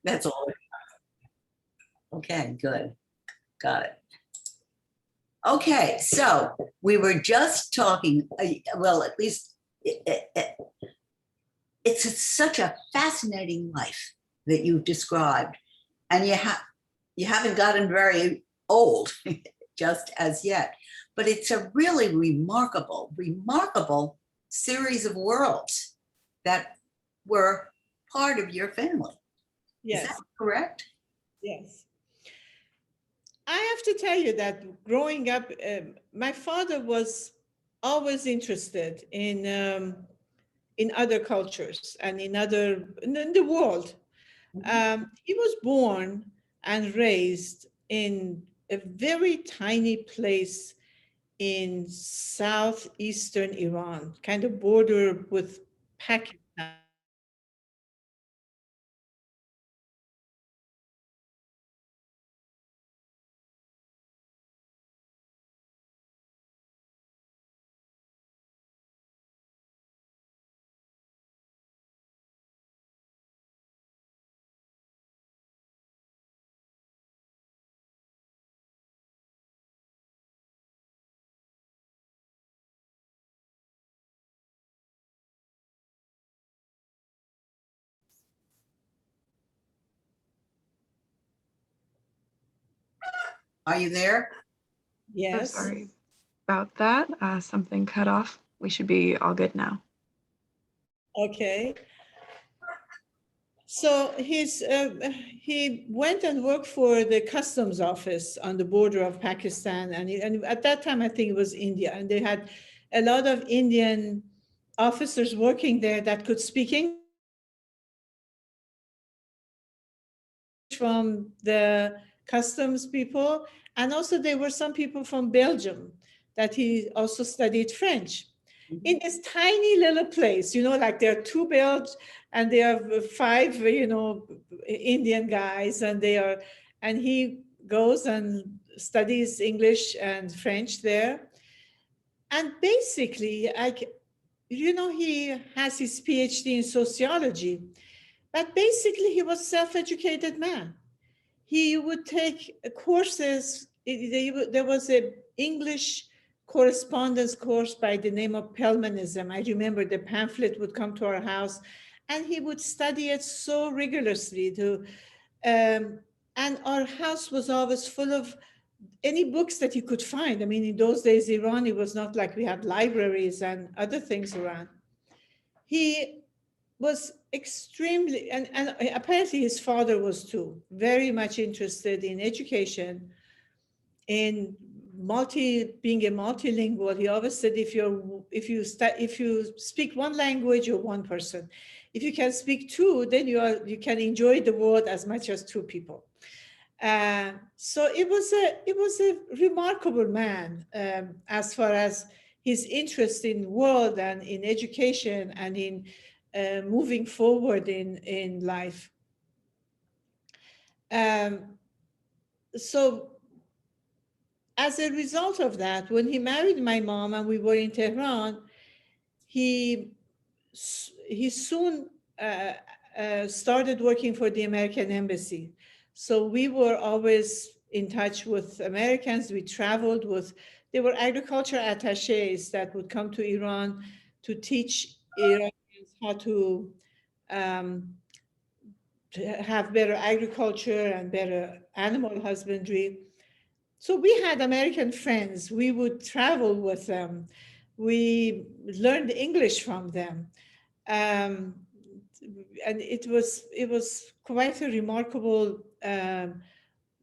That's all. Okay, good. Got it. Okay, so we were just talking, well, at least it's such a fascinating life that you've described, and you haven't gotten very old just as yet, but it's a really remarkable series of worlds that were part of your family. Is that Yes, correct? yes. I have to tell you that growing up, my father was always interested in other cultures and in the world. He was born and raised in a very tiny place in southeastern Iran, kind of border with Pakistan. Are you there? So Yes. sorry about that. Something cut off. We should be all good now. Okay. So he went and worked for the customs office on the border of Pakistan, and at that time I think it was India, and they had a lot of Indian officers working there that could speak English from the customs people, and also there were some people from Belgium that he also studied French. In this tiny little place, like there are two Belgians and there are five, Indian guys, and he goes and studies English and French there. And basically, he has his PhD in sociology, but basically he was a self-educated man. He would take courses. There was an English correspondence course by the name of Pelmanism. I remember the pamphlet would come to our house, and he would study it so rigorously. And our house was always full of any books that you could find. I mean, in those days, Iran, it was not like we had libraries and other things around. He was extremely, and apparently his father was too, very much interested in education, in being a multilingual. He always said, if you speak one language, you're one person. If you can speak two, then you can enjoy the world as much as two people. So it was a remarkable man, as far as his interest in world and in education and in moving forward in life. So as a result of that, when he married my mom and we were in Tehran, he soon started working for the American embassy. So we were always in touch with Americans. We traveled with, there were agriculture attaches that would come to Iran to teach Iranians how to have better agriculture and better animal husbandry. So we had American friends. We would travel with them. We learned English from them. Um, and it was quite a remarkable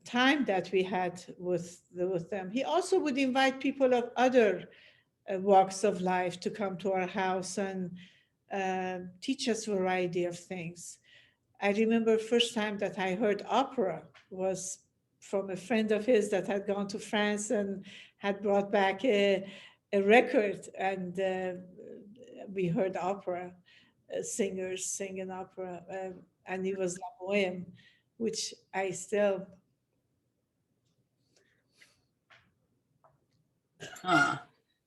time that we had with them. He also would invite people of other walks of life to come to our house and teach us a variety of things. I remember first time that I heard opera was from a friend of his that had gone to France and had brought back a record, and we heard opera, singers singing opera, and it was La Boheme, which I still.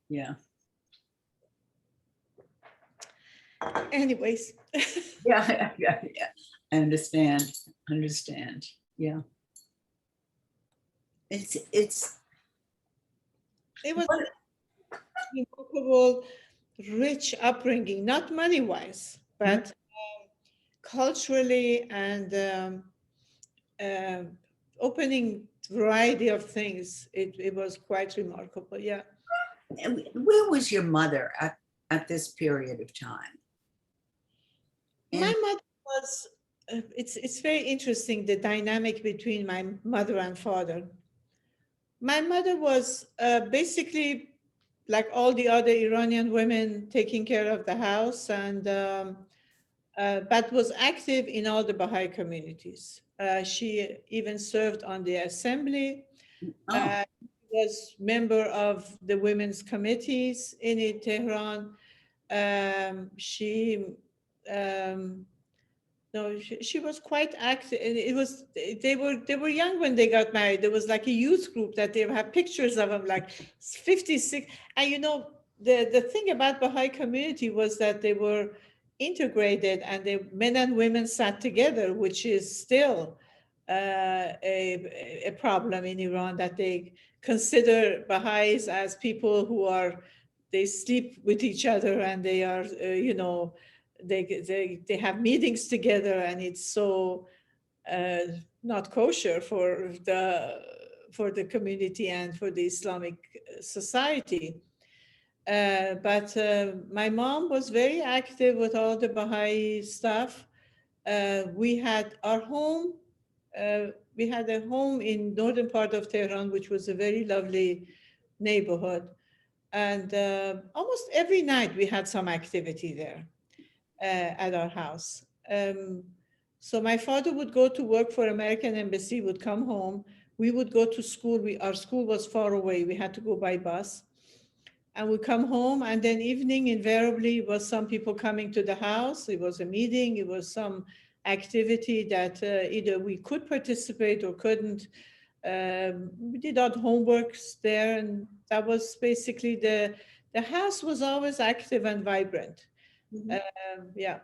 Yeah. Anyways. Yeah. I understand. understand. Yeah. It's It was what- remarkable, rich upbringing, not money wise, but culturally and uh, opening variety of things. It was quite remarkable. Yeah. where was your mother at this period of time? My And mother was, it's very interesting the dynamic between my mother and father. My mother was basically like all the other Iranian women taking care of the house and but was active in all the Baha'i communities. She even served on the assembly, oh, was member of the women's committees in Tehran. She um, no, she was quite active. And it was they were young when they got married. There was like a youth group that they have pictures of them, like 56. And the thing about Baha'i community was that they were integrated, and the men and women sat together, which is still a problem in Iran, that they consider Baha'is as people who are they sleep with each other, and they are they have meetings together, and it's so uh, not kosher for the community and for the Islamic society. But my mom was very active with all the Baha'i stuff. We had our home. We had a home in northern part of Tehran, which was a very lovely neighborhood, and almost every night we had some activity there at our house. So my father would go to work for American Embassy, would come home. We would go to school. Our school was far away. We had to go by bus. And we come home, and then evening invariably was some people coming to the house. It was a meeting. It was some activity that either we could participate or couldn't. We did our homeworks there, and that was basically the house was always active and vibrant. mhm. Yeah.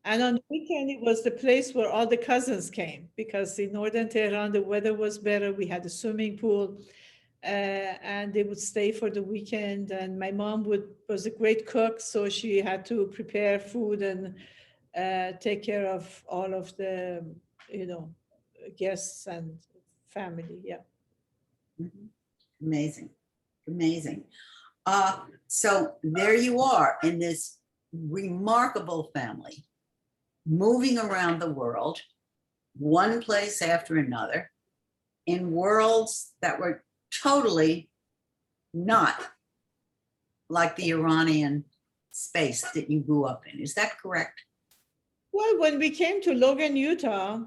And on the weekend, it was the place where all the cousins came, because in northern Tehran, the weather was better. We had a swimming pool, and they would stay for the weekend. And my mom was a great cook, so she had to prepare food and take care of all of the, you know, guests and family. Yeah. Mhm. Amazing, amazing. So there you are in this remarkable family, moving around the world, one place after another, in worlds that were totally not like the Iranian space that you grew up in. Is that correct? Well, when we came to Logan, Utah,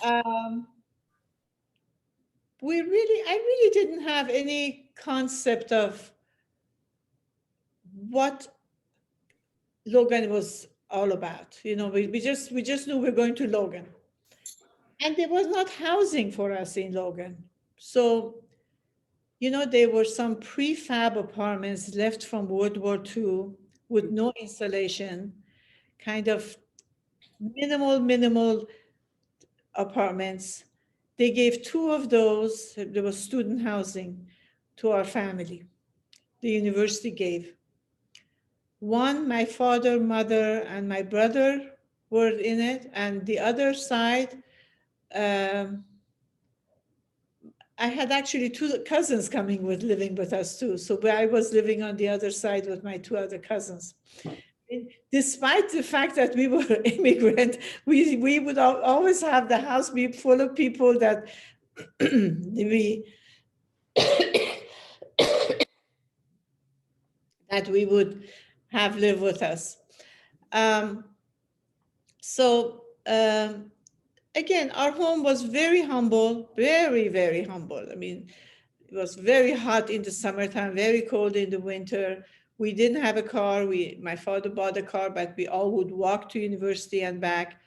um, I really didn't have any concept of what Logan was all about. We just knew we were going to Logan, and there was not housing for us in Logan. So, there were some prefab apartments left from World War II with no installation, kind of minimal apartments. They gave two of those. There was student housing to our family. The university gave one. My father, mother, and my brother were in it, and the other side, um, I had actually two cousins coming with living with us too. So I was living on the other side with my two other cousins. Despite the fact that we were immigrant, we would always have the house be full of people that we that we would have live with us. Um, so again, our home was very humble, very, very humble. I mean, it was very hot in the summertime, very cold in the winter. We didn't have a car. My father bought a car, but we all would walk to university and back.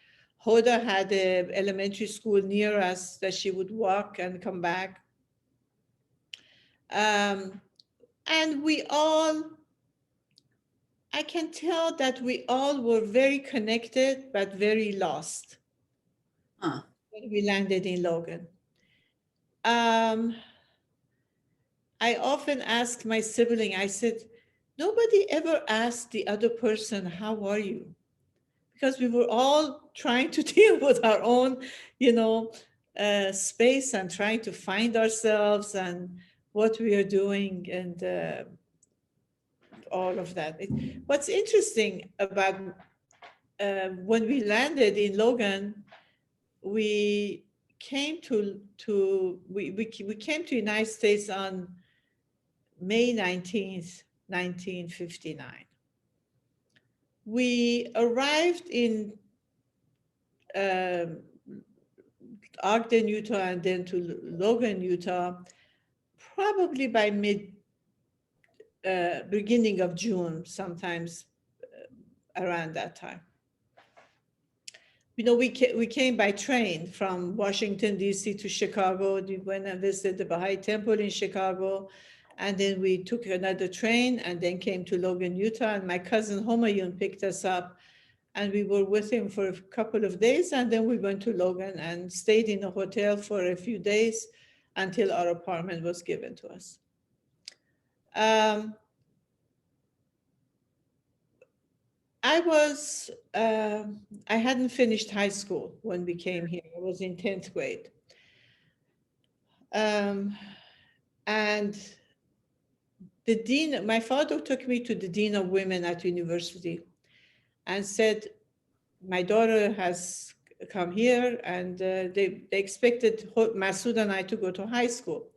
Hoda had an elementary school near us that she would walk and come back. Um, and I can tell that we all were very connected, but very lost. Huh. when we landed in Logan. Um, I often ask my sibling, I said, nobody ever asked the other person, how are you? Because we were all trying to deal with our own, you know, space and trying to find ourselves and what we are doing and all of that. What's interesting about when we landed in Logan, we came we came to United States on May 19th, 1959. We arrived in um, Ogden, Utah, and then to Logan, Utah, probably by beginning of June, sometimes around that time. You know, we came by train from Washington, D.C. to Chicago. We went and visited the Baha'i Temple in Chicago. And then we took another train and then came to Logan, Utah. And my cousin Homayun picked us up. And we were with him for a couple of days. And then we went to Logan and stayed in a hotel for a few days until our apartment was given to us. I hadn't finished high school when we came here. I was in 10th grade. And the dean, my father took me to the dean of women at university and said, my daughter has come here and they expected Masood and I to go to high school.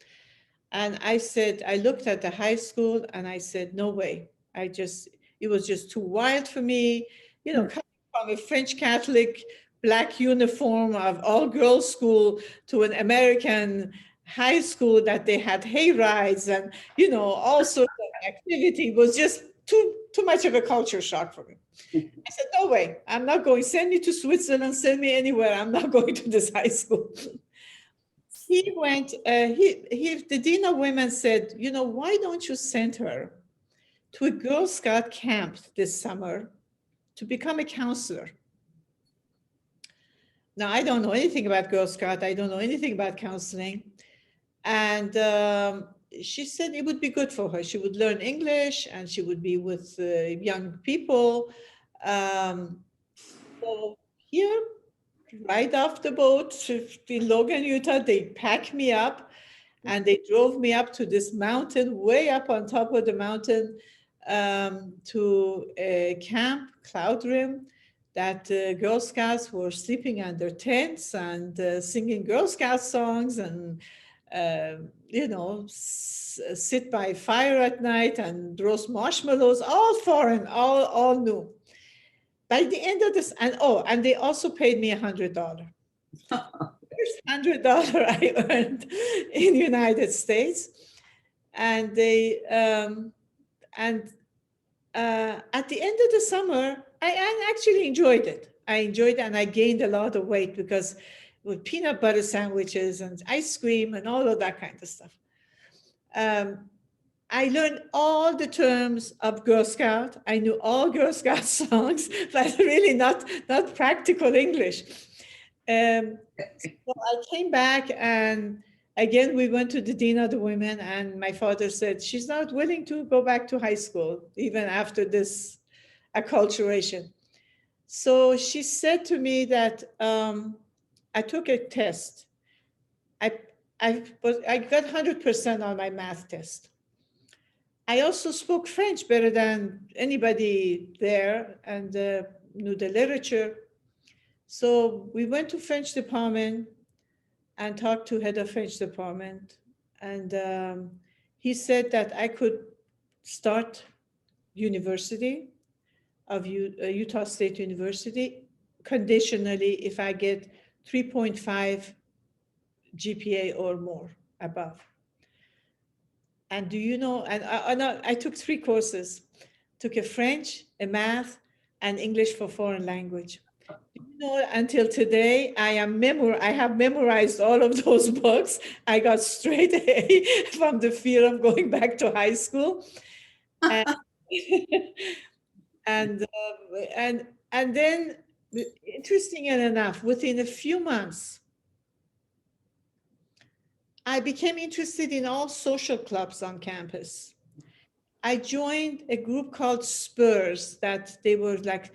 And I said, I looked at the high school and I said, no way. It was just too wild for me. You know, coming from a French Catholic black uniform of all girls school to an American high school that they had hay rides and, you know, all sorts of activity was just too much of a culture shock for me. I said, no way, I'm not going. Send me to Switzerland, send me anywhere. I'm not going to this high school. He went, the Dean of Women said, you know, why don't you send her to a Girl Scout camp this summer to become a counselor? Now, I don't know anything about Girl Scout. I don't know anything about counseling. And she said it would be good for her. She would learn English and she would be with young people. So here, right off the boat in Logan, Utah, they packed me up and they drove me up to this mountain, way up on top of the mountain, to a camp, Cloud Rim, that Girl Scouts were sleeping under tents and singing Girl Scout songs and, you know, sit by fire at night and roast marshmallows, all foreign, all new. By the end of this, and they also paid me $100. First $100 I earned in the United States, and they at the end of the summer, I actually enjoyed it. I enjoyed it, and I gained a lot of weight because with peanut butter sandwiches and ice cream and all of that kind of stuff. I learned all the terms of Girl Scout. I knew all Girl Scout songs, but really not practical English. So I came back and again, we went to the Dean of the Women and my father said, she's not willing to go back to high school, even after this acculturation. So she said to me that I took a test. I got 100% on my math test. I also spoke French better than anybody there and knew the literature. So we went to French department and talked to head of French department. And he said that I could start university of Utah State University conditionally if I get 3.5 GPA or more above. And do you know, and I took 3 courses, took a French, a math, and English for foreign language. Do you know, until today, I have memorized all of those books. I got straight A from the fear of going back to high school. And, and then interesting enough, within a few months, I became interested in all social clubs on campus. I joined a group called Spurs that they were like,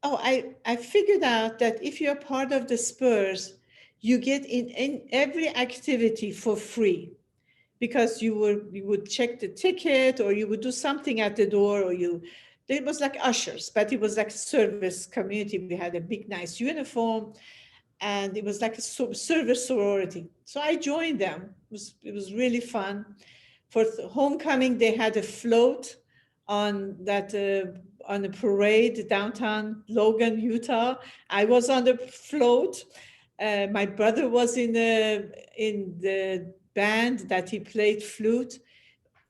oh, I figured out that if you're part of the Spurs, you get in every activity for free because you would check the ticket or you would do something at the door or it was like ushers, but it was like service community. We had a big, nice uniform and it was like a service sorority. So I joined them. It was really fun. For homecoming, they had a float on that on a parade downtown Logan, Utah. I was on the float. My brother was in the band that he played flute.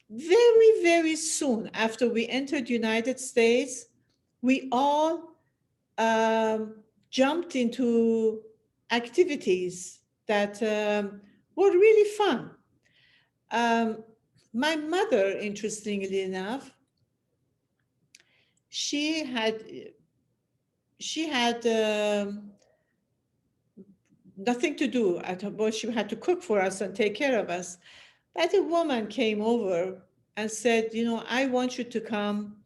Very, very soon after we entered United States, we all um, jumped into activities that were really fun. Um, my mother, interestingly enough, she had nothing to do at her, but she had to cook for us and take care of us. But a woman came over and said, I want you to come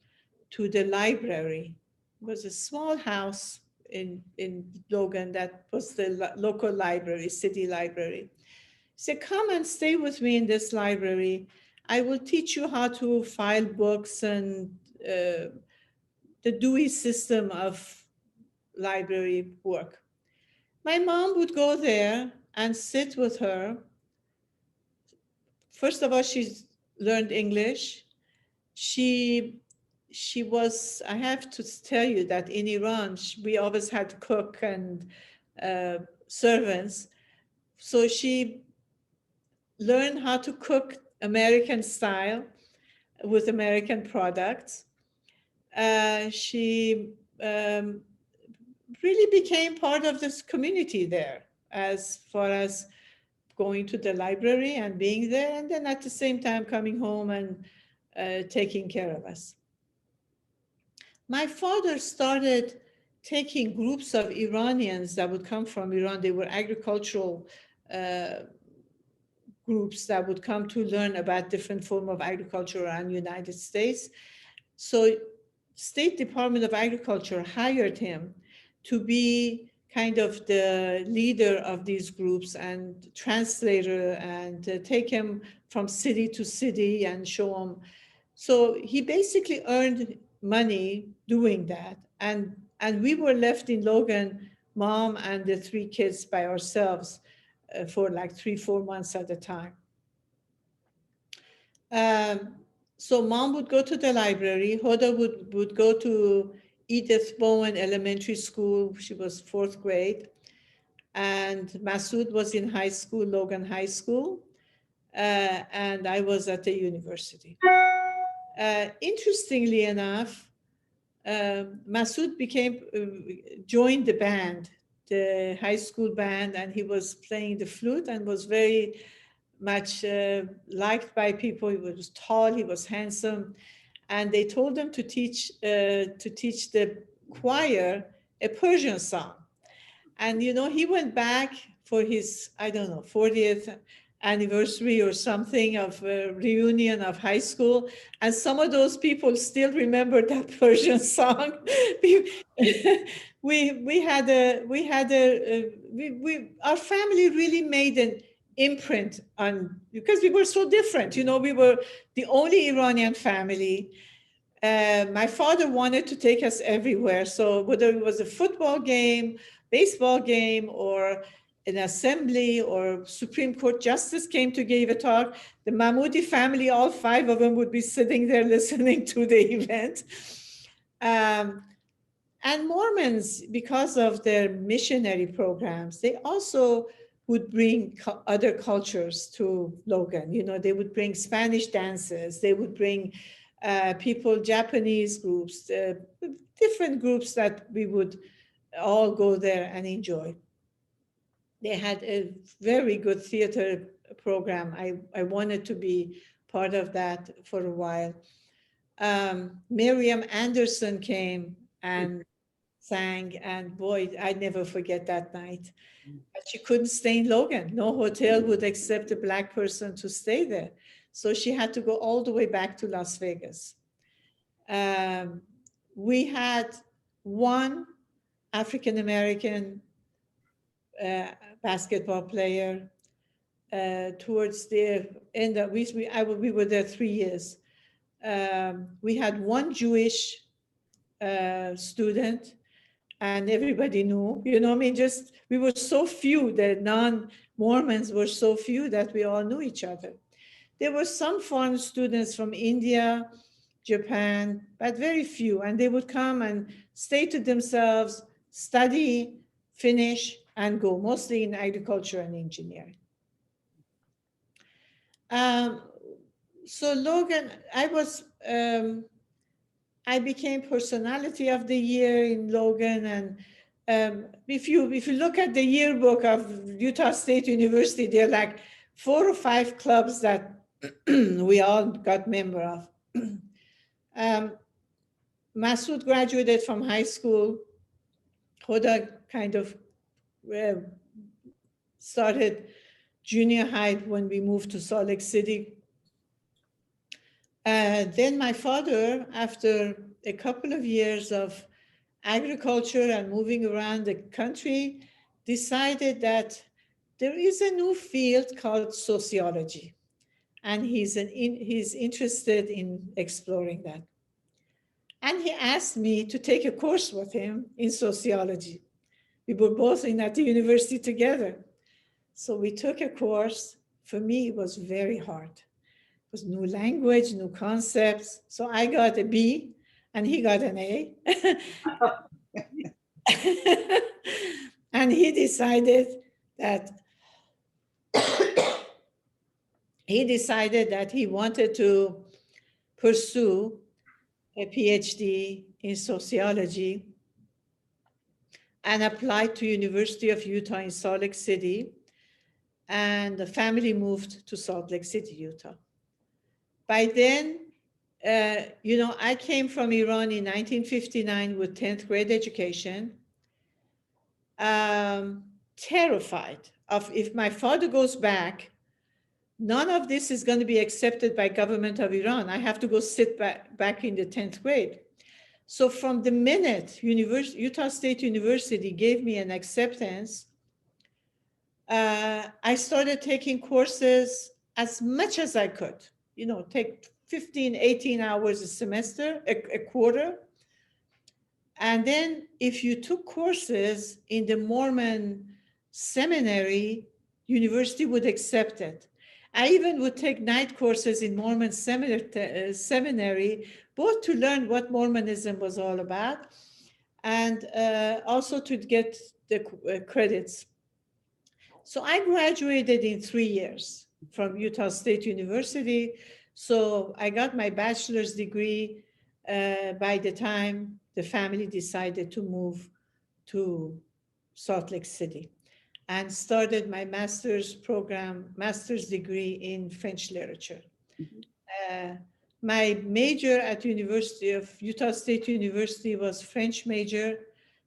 to the library. It was a small house in Logan that was the local library, city library. She said, come and stay with me in this library. I will teach you how to file books and the Dewey system of library work. My mom would go there and sit with her. First of all, she learned English. She was, I have to tell you that in Iran, we always had cook and servants. So she learned how to cook American style with American products. She really became part of this community there as far as going to the library and being there, and then at the same time coming home and taking care of us. My father started taking groups of Iranians that would come from Iran. They were agricultural groups that would come to learn about different form of agriculture around the United States. So State Department of Agriculture hired him to be kind of the leader of these groups and translator and take him from city to city and show him. So he basically earned money doing that. And we were left in Logan, mom and the 3 kids by ourselves for like 3-4 months at a time. So mom would go to the library. Hoda would go to Edith Bowen Elementary School. She was 4th grade. And Masood was in high school, Logan High School. And I was at the university. Interestingly enough, Masood joined the band, the high school band, and he was playing the flute and was very much liked by people. He was tall, he was handsome, and they told him to teach the choir a Persian song. And he went back for his, I don't know, 40th anniversary or something of a reunion of high school, and some of those people still remember that Persian song. Our family really made an imprint on, because we were so different. We were the only Iranian family. My father wanted to take us everywhere. So whether it was a football game, baseball game, or an assembly, or Supreme Court justice came to give a talk, the Mahmoudi family, all 5 of them would be sitting there listening to the event. And Mormons, because of their missionary programs, they also would bring other cultures to Logan. They would bring Spanish dances. They would bring people, Japanese groups, different groups that we would all go there and enjoy. They had a very good theater program. I wanted to be part of that for a while. Miriam Anderson came and sang, and boy, I never forget that night. But she couldn't stay in Logan. No hotel would accept a Black person to stay there. So she had to go all the way back to Las Vegas. We had one African American basketball player towards the end of, we were there 3 years. We had one Jewish student, and everybody knew, I mean, just, we were so few, the non-Mormons were so few that we all knew each other. There were some foreign students from India, Japan, but very few, and they would come and stay to themselves, study, finish, and go, mostly in agriculture and engineering. So Logan, I became personality of the year in Logan, and if you look at the yearbook of Utah State University, there are like 4 or 5 clubs that we all got member of. Masood graduated from high school. Hoda kind of started junior high when we moved to Salt Lake City. Then my father, after a couple of years of agriculture and moving around the country, decided that there is a new field called sociology, and he's interested in exploring that. And he asked me to take a course with him in sociology. We were both at the university together. So we took a course. For me, it was very hard. It was new language, new concepts. So I got a B and he got an A. And he decided that he wanted to pursue a PhD in sociology and applied to University of Utah in Salt Lake City. And the family moved to Salt Lake City, Utah. By then, I came from Iran in 1959 with 10th grade education, terrified of if my father goes back, none of this is going to be accepted by government of Iran. I have to go sit back in the 10th grade. So from the minute Utah State University gave me an acceptance, I started taking courses as much as I could, take 15, 18 hours a semester, a quarter. And then if you took courses in the Mormon seminary, university would accept it. I even would take night courses in Mormon seminary, both to learn what Mormonism was all about and also to get the credits. So I graduated in 3 years from Utah State University. So I got my bachelor's degree by the time the family decided to move to Salt Lake City, and started my master's degree in French literature. My major at University of Utah State University was French major,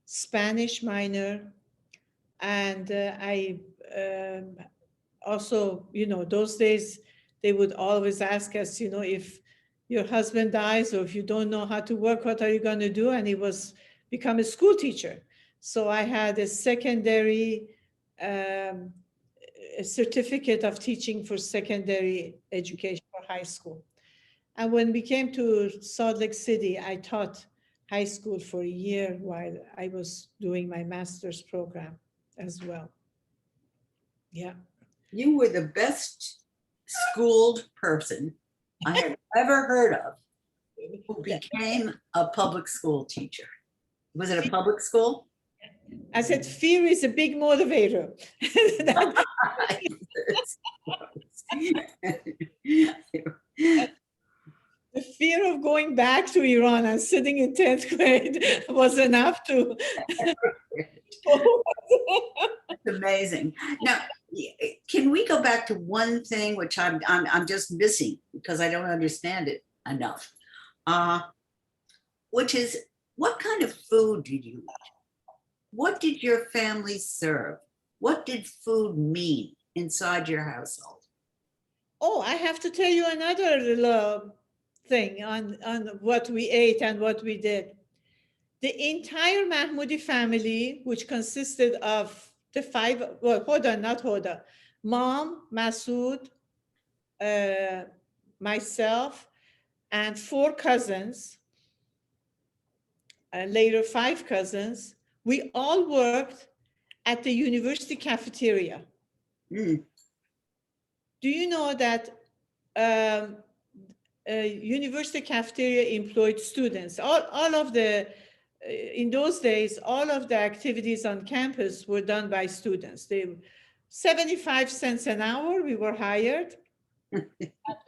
Spanish minor, and I also, those days they would always ask us, if your husband dies or if you don't know how to work, what are you going to do? And he was become a school teacher. So I had a secondary a certificate of teaching for secondary education for high school. And when we came to Salt Lake City, I taught high school for a year while I was doing my master's program as well. Yeah. You were the best schooled person I have ever heard of who became a public school teacher. Was it a public school? I said, fear is a big motivator. The fear of going back to Iran and sitting in 10th grade was enough to. It's amazing. Now, can we go back to one thing which I'm just missing because I don't understand it enough, which is what kind of food did you eat? what did your family serve? What did food mean inside your household? Oh, I have to tell you another little thing on what we ate and what we did. The entire Mahmoudi family, which consisted of the five, well, Hoda, not Hoda, mom, Masood, uh, myself, and four cousins, later five cousins, we all worked at the university cafeteria. Mm, Do you know that um, university cafeteria employed students? All of the, in those days, all of the activities on campus were done by students. They 75 cents an hour, we were hired. And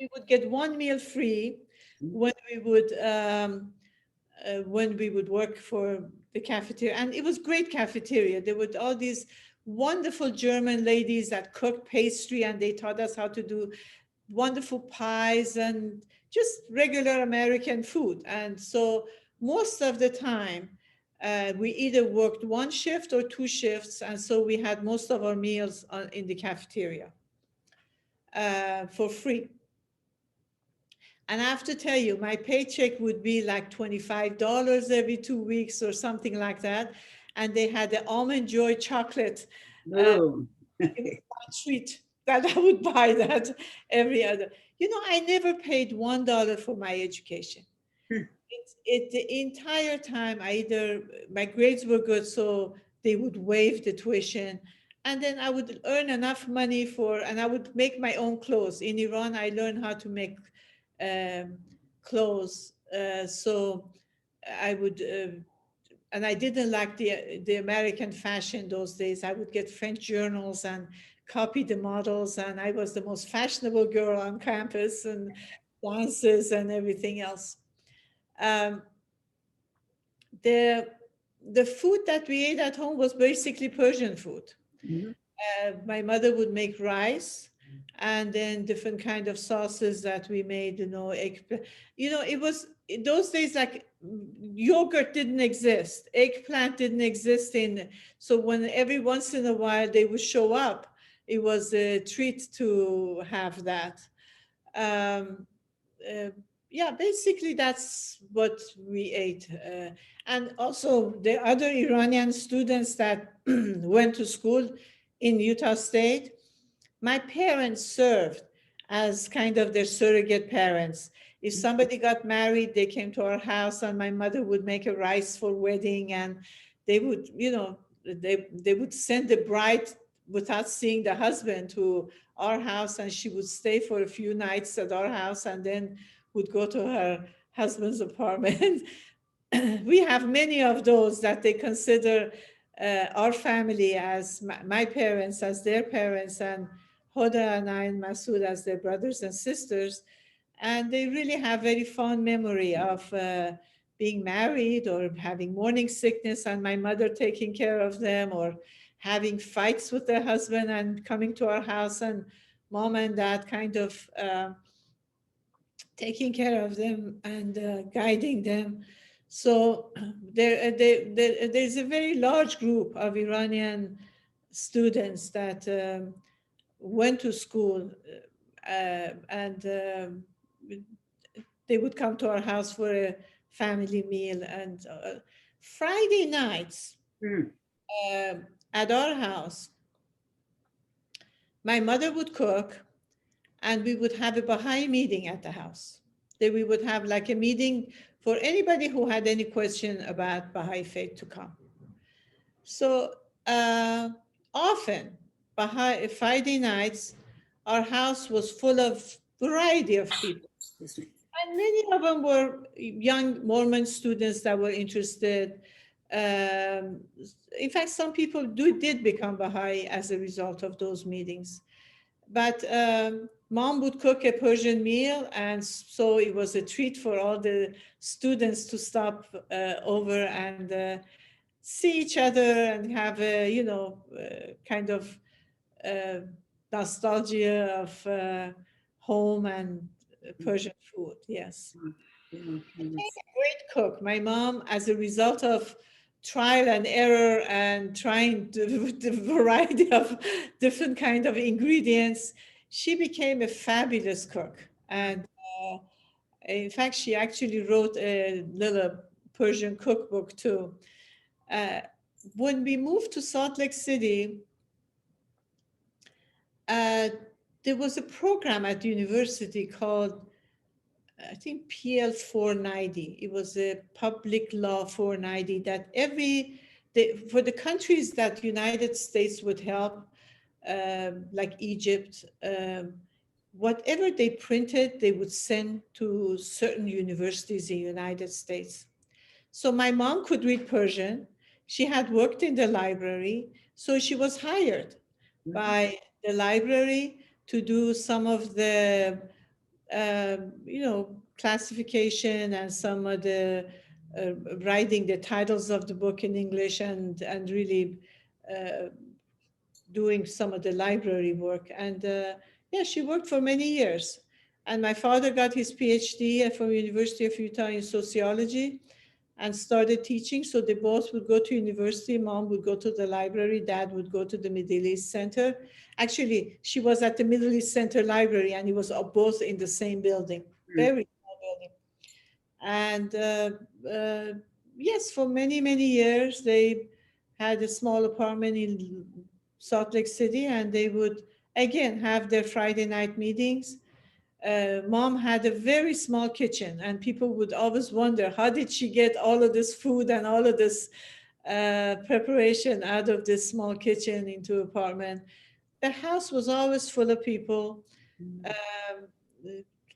we would get one meal free when we would work for the cafeteria. And it was great cafeteria. There were all these wonderful German ladies that cooked pastry, and they taught us how to do wonderful pies and just regular American food. And so most of the time, we either worked one shift or two shifts. And so we had most of our meals in the cafeteria for free. And I have to tell you, my paycheck would be like $25 every 2 weeks or something like that. And they had the almond joy chocolate. oh, It was my treat that I would buy that every other. You know, I never paid $1 for my education. Hmm. The entire time, my grades were good, so they would waive the tuition. And then I would earn enough money and I would make my own clothes. In Iran, I learned how to make clothes. So I would, and I didn't like the American fashion those days. I would get French journals and copy the models, and I was the most fashionable girl on campus and dances and everything else. Um, the the food that we ate at home was basically Persian food. mhm. My mother would make rice and then different kind of sauces that we made, eggplant. It was in those days like yogurt didn't exist, eggplant didn't exist so when every once in a while they would show up, it was a treat to have that. Um, uh, yeah, basically that's what we ate. And also the other Iranian students that went to school in Utah State, my parents served as kind of their surrogate parents. If somebody got married, they came to our house and my mother would make a rice for wedding, and they would, they would send the bride without seeing the husband to our house, and she would stay for a few nights at our house and then would go to her husband's apartment. We have many of those that they consider our family as my parents as their parents, and Hoda and I and Masood as their brothers and sisters. And they really have very fond memory of being married or having morning sickness and my mother taking care of them, or having fights with their husband and coming to our house and mom and dad kind of taking care of them and guiding them. So there's a very large group of Iranian students that went to school, and they would come to our house for a family meal. And Friday nights Hmm. at our house, my mother would cook, and we would have a Baha'i meeting at the house. Then we would have like a meeting for anybody who had any question about Baha'i faith to come. So often, Friday nights, our house was full of variety of people. Excuse me. And many of them were young Mormon students that were interested. Um, in fact, some people did become Baha'i as a result of those meetings. But mom would cook a Persian meal, and so it was a treat for all the students to stop over and see each other and have a, kind of uh, nostalgia of home and Persian food. Yes. Yeah, She's yes. a great cook. My mom, as a result of trial and error and trying the variety of different kind of ingredients, she became a fabulous cook. And in fact, she actually wrote a little Persian cookbook too. Uh, when we moved to Salt Lake City, uh, there was a program at the university called, I think, PL 490. It was a public law 490 that for the countries that United States would help, like Egypt, whatever they printed, they would send to certain universities in the United States. So my mom could read Persian. She had worked in the library, so she was hired by the library to do some of the, classification and some of the writing the titles of the book in English and really uh, doing some of the library work. And yeah, she worked for many years. And my father got his PhD from University of Utah in sociology and started teaching. So they both would go to university. Mom would go to the library. Dad would go to the Middle East Center. Actually, she was at the Middle East Center Library, and it was both in the same building, very small building. And yes, for many, many years, they had a small apartment in Salt Lake City, and they would, again, have their Friday night meetings. Mom had a very small kitchen, and people would always wonder, how did she get all of this food and all of this preparation out of this small kitchen into apartment? The house was always full of people,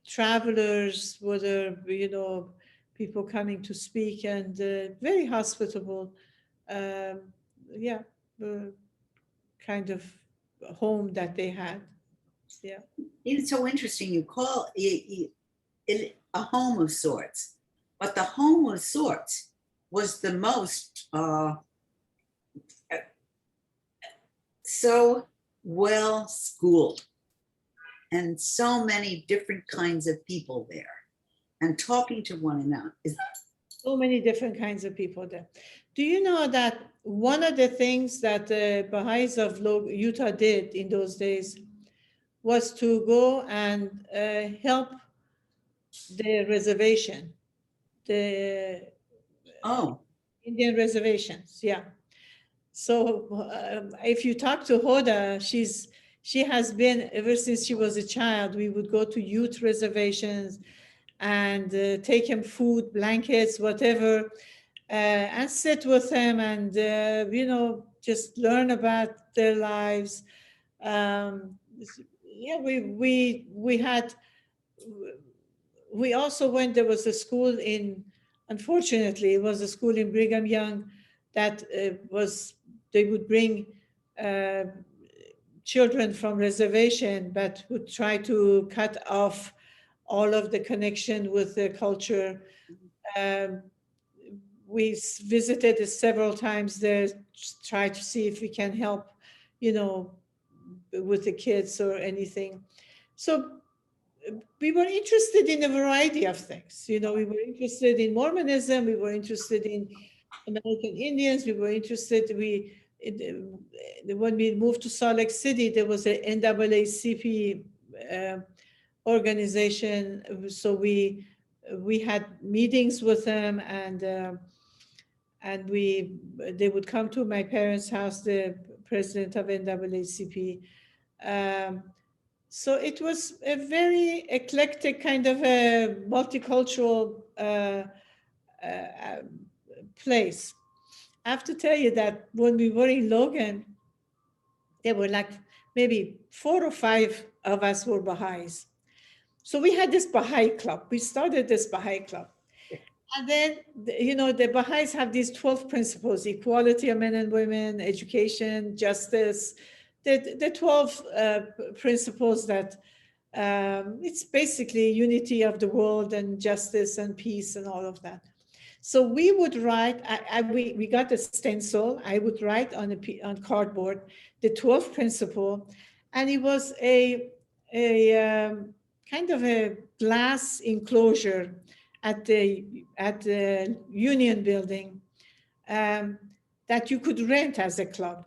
travelers, whether, people coming to speak, and very hospitable, um, yeah, uh, kind of home that they had. Yeah. It's so interesting. You call it a home of sorts, but the home of sorts was the most so well schooled, and so many different kinds of people there, and talking to one another. So many different kinds of people there. Do you know that one of the things that the Baha'is of Utah did in those days was to go and help the reservation, the Oh, Indian reservations? Yeah. So if you talk to Hoda, she has been, ever since she was a child, we would go to youth reservations and take him food, blankets, whatever, and sit with them and, just learn about their lives. Um, yeah, we also went, there was a school in, unfortunately, it was a school in Brigham Young that they would bring uh, children from reservation, but would try to cut off all of the connection with the culture. Um, we visited it several times there, try to see if we can help, with the kids or anything. So we were interested in a variety of things. We were interested in Mormonism. We were interested in American Indians. We were interested. When we moved to Salt Lake City, there was an NAACP organization. So we had meetings with them, and they would come to my parents' house, the president of NAACP. So it was a very eclectic kind of a multicultural place. I have to tell you that when we were in Logan, there were like maybe 4 or 5 of us were Baha'is. So we had this Baha'i club. We started this Baha'i club. And then, the Baha'is have these 12 principles: equality of men and women, education, justice, the 12 principles that it's basically unity of the world and justice and peace and all of that. So we would write, we got a stencil, I would write on cardboard the 12th principle, and it was a kind of a glass enclosure at the Union Building. that you could rent as a club.